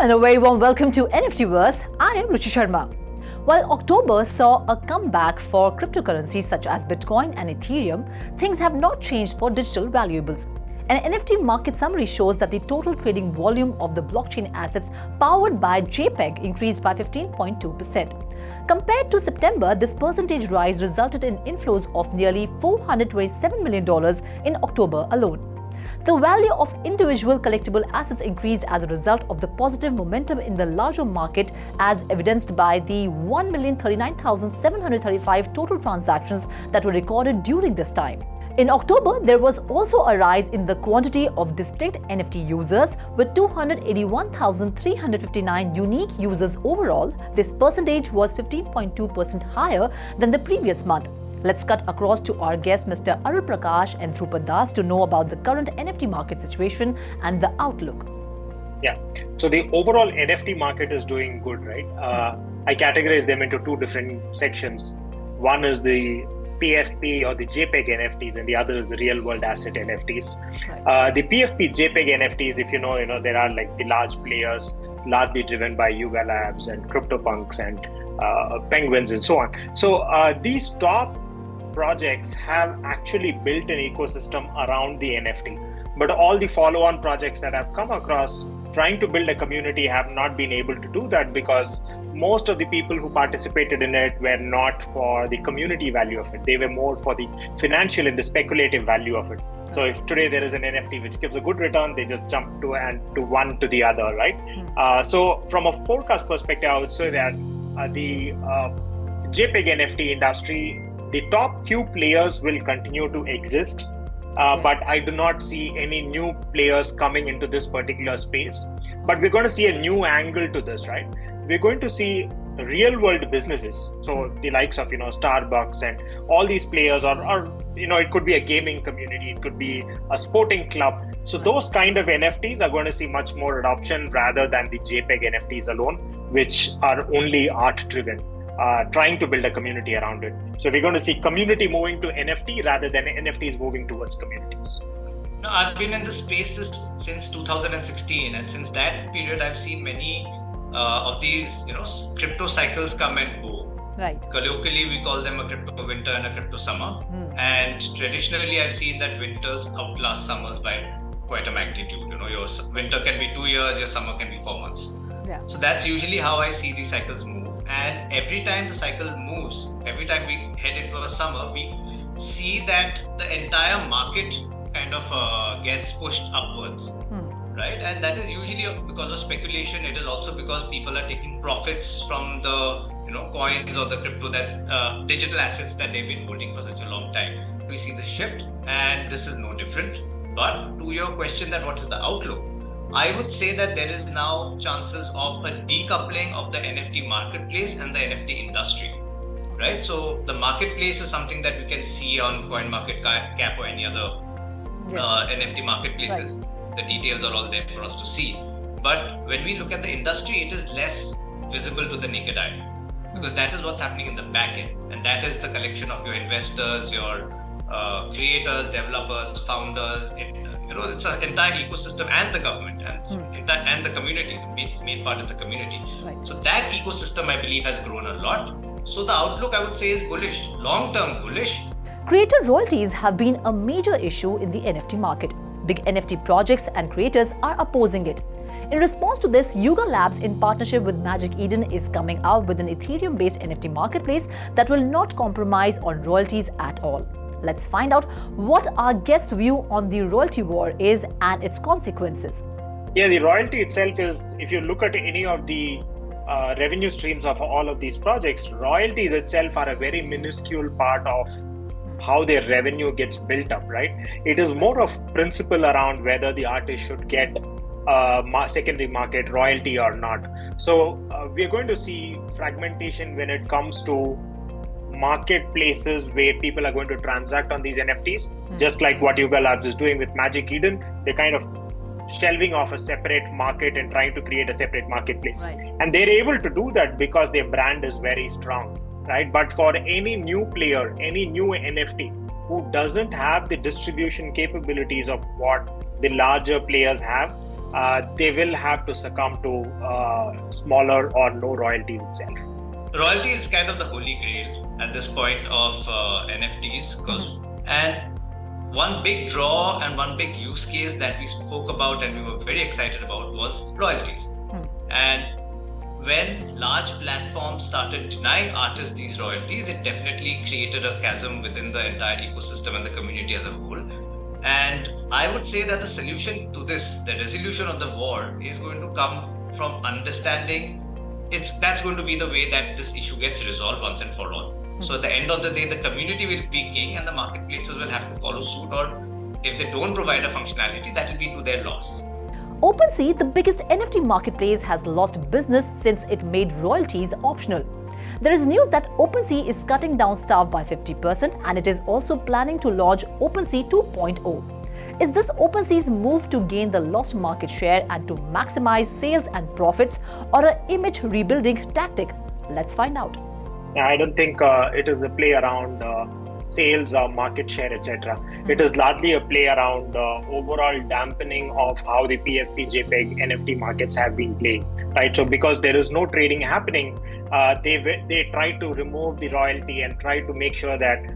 and a very warm welcome to NFTverse. I am Ruchi Sharma. While October saw a comeback for cryptocurrencies such as Bitcoin and Ethereum, things have not changed for digital valuables. An NFT market summary shows that the total trading volume of the blockchain assets powered by JPEG increased by 15.2%. Compared to September, this percentage rise resulted in inflows of nearly $427 million in October alone. The value of individual collectible assets increased as a result of the positive momentum in the larger market, as evidenced by the 1,039,735 total transactions that were recorded during this time. In October, there was also a rise in the quantity of distinct NFT users, with 281,359 unique users overall. This percentage was 15.2% higher than the previous month. Let's cut across to our guests, Mr. Arul Prakash and Dhrupad Das, to know about the current NFT market situation and the outlook. Yeah, so the overall NFT market is doing good, right? I categorize them into two different sections. One is the PFP or the JPEG NFTs, and the other is the real world asset NFTs. Right. The PFP JPEG NFTs, if you know, there are like the large players, largely driven by Yuga Labs and CryptoPunks and Penguins and so on. So these top projects have actually built an ecosystem around the NFT, but all the follow-on projects that I've come across trying to build a community have not been able to do that, because most of the people who participated in it were not for the community value of it. They were more for the financial and the speculative value of it. So if today there is an NFT which gives a good return, they just jump to one to the other, right? So from a forecast perspective, I would say that the JPEG NFT industry, the top few players will continue to exist, but I do not see any new players coming into this particular space. But we're going to see a new angle to this, right? We're going to see real world businesses. So the likes of, Starbucks and all these players, or it could be a gaming community, it could be a sporting club. So those kind of NFTs are going to see much more adoption rather than the JPEG NFTs alone, which are only art driven, trying to build a community around it. So we're going to see community moving to NFT rather than NFTs moving towards communities. No, I've been in this space since 2016, and since that period, I've seen many of these, crypto cycles come and go. Right. Colloquially, we call them a crypto winter and a crypto summer. And traditionally, I've seen that winters outlast summers by quite a magnitude. Your winter can be 2 years, your summer can be 4 months. Yeah. So that's usually how I see these cycles move. And every time the cycle moves, every time we head into a summer, we see that the entire market kind of gets pushed upwards. Right? And that is usually because of speculation. It is also because people are taking profits from the coins or the crypto, that digital assets that they've been holding for such a long time. We see the shift, and this is no different. But to your question that what is the outlook, I would say that there is now chances of a decoupling of the NFT marketplace and the NFT industry. Right? So the marketplace is something that we can see on CoinMarketCap or any other NFT marketplaces. Right. The details are all there for us to see. But when we look at the industry, it is less visible to the naked eye, because that is what's happening in the back end. And that is the collection of your investors, your creators, developers, founders. It's an entire ecosystem, and the government and the community. The main part is the community. Right. So that ecosystem, I believe, has grown a lot. So the outlook, I would say, is bullish, long-term bullish. Creator royalties have been a major issue in the NFT market. Big NFT projects and creators are opposing it. In response to this, Yuga Labs, in partnership with Magic Eden, is coming out with an Ethereum-based NFT marketplace that will not compromise on royalties at all. Let's find out what our guest's view on the royalty war is and its consequences. Yeah, the royalty itself is, if you look at any of the revenue streams of all of these projects, royalties itself are a very minuscule part of how their revenue gets built up, right? It is more of principle around whether the artist should get secondary market royalty or not. So we're going to see fragmentation when it comes to marketplaces where people are going to transact on these NFTs, just like what Yuga Labs is doing with Magic Eden. They're kind of shelving off a separate market and trying to create a separate marketplace. Right. And they're able to do that because their brand is very strong, right? But for any new player, any new NFT who doesn't have the distribution capabilities of what the larger players have, they will have to succumb to smaller or no royalties itself. Royalty is kind of the holy grail at this point of NFTs, and one big draw and one big use case that we spoke about and we were very excited about was royalties. And when large platforms started denying artists these royalties, it definitely created a chasm within the entire ecosystem and the community as a whole. And I would say that the solution to this, the resolution of the war, is going to come from understanding that's going to be the way that this issue gets resolved once and for all. So at the end of the day, the community will be king and the marketplaces will have to follow suit, or if they don't provide a functionality, that will be to their loss. OpenSea, the biggest NFT marketplace, has lost business since it made royalties optional. There is news that OpenSea is cutting down staff by 50% and it is also planning to launch OpenSea 2.0. Is this OpenSea's move to gain the lost market share and to maximize sales and profits, or an image rebuilding tactic? Let's find out. I don't think it is a play around sales or market share, etc. It is largely a play around overall dampening of how the PFP, JPEG, NFT markets have been playing, right? So because there is no trading happening, they try to remove the royalty and try to make sure that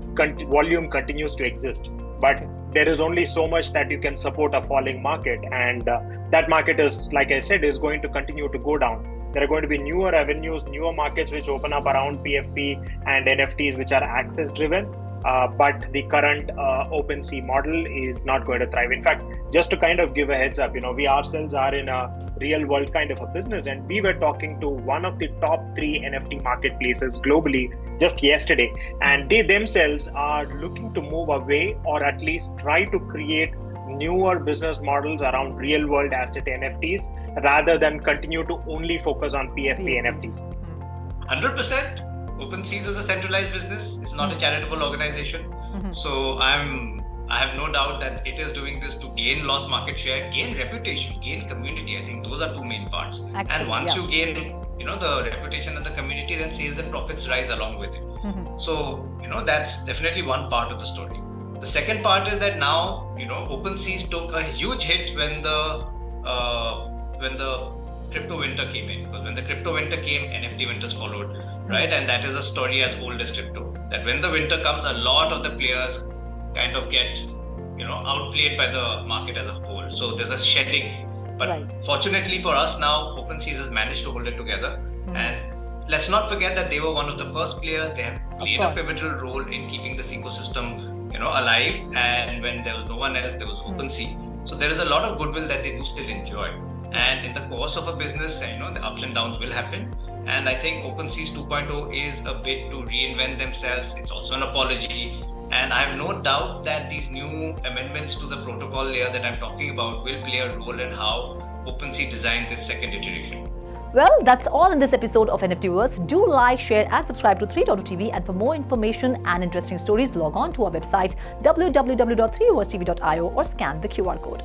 volume continues to exist. But there is only so much that you can support a falling market, and that market is, like I said, is going to continue to go down. There are going to be newer avenues, newer markets which open up around PFP and NFTs, which are access driven. But the current OpenSea model is not going to thrive. In fact, just to kind of give a heads up, we ourselves are in a real world kind of a business, and we were talking to one of the top 3 NFT marketplaces globally just yesterday, and they themselves are looking to move away, or at least try to create newer business models around real world asset NFTs rather than continue to only focus on PFP NFTs. 100%. OpenSeas is a centralized business. It's not a charitable organization. So I have no doubt that it is doing this to gain lost market share, gain reputation, gain community. I think those are 2 main parts. Actually, and once you gain, the reputation of the community, then sales and profits rise along with it. So, that's definitely one part of the story. The second part is that now, OpenSeas took a huge hit when the crypto winter came in. Because when the crypto winter came, NFT winters followed, right? And that is a story as old as crypto. That when the winter comes, a lot of the players kind of get, outplayed by the market as a whole. So there's a shedding. But fortunately for us now, OpenSeas has managed to hold it together. And let's not forget that they were one of the first players. They have played a pivotal role in keeping this ecosystem, alive. And when there was no one else, there was OpenSea. So there is a lot of goodwill that they do still enjoy. And in the course of a business, the ups and downs will happen. And I think OpenSeas 2.0 is a bit to reinvent themselves. It's also an apology. And I have no doubt that these new amendments to the protocol layer that I'm talking about will play a role in how OpenSea designs its second iteration. Well, that's all in this episode of NFTverse. Do like, share and subscribe to 3.2TV, and for more information and interesting stories, log on to our website www.3versetv.io or scan the QR code.